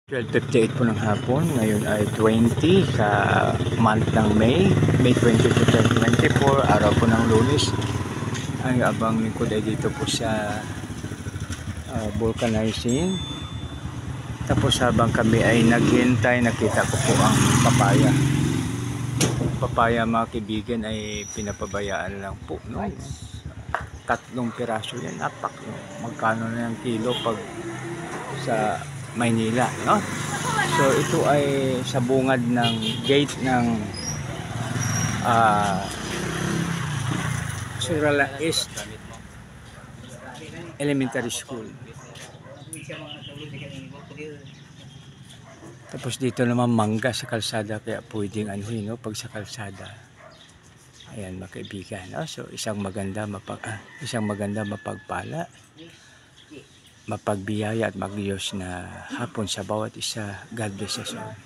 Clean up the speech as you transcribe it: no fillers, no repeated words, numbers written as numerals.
12:58 po ng hapon. Ngayon ay 20 sa month ng May 22, 2024, araw po ng Lunes. Ang abang lingkod ay dito po sa vulcanizing. Tapos habang kami ay naghintay, nakita ko po ang papaya. Papaya, mga kaibigan, ay pinapabayaan lang po, no? 3 piraso yan, napak, no? Magkano na yung kilo pag sa Maynila, no? So ito ay sa bungad ng gate ng Surala East Elementary School. Tapos dito naman mangga sa kalsada, kaya pwedeng no, pag sa kalsada. Ayan, mga kaibigan, no? So isang maganda mapagpala, mapagbiyaya at mag-Diyos na hapon sa bawat isa. God bless us all.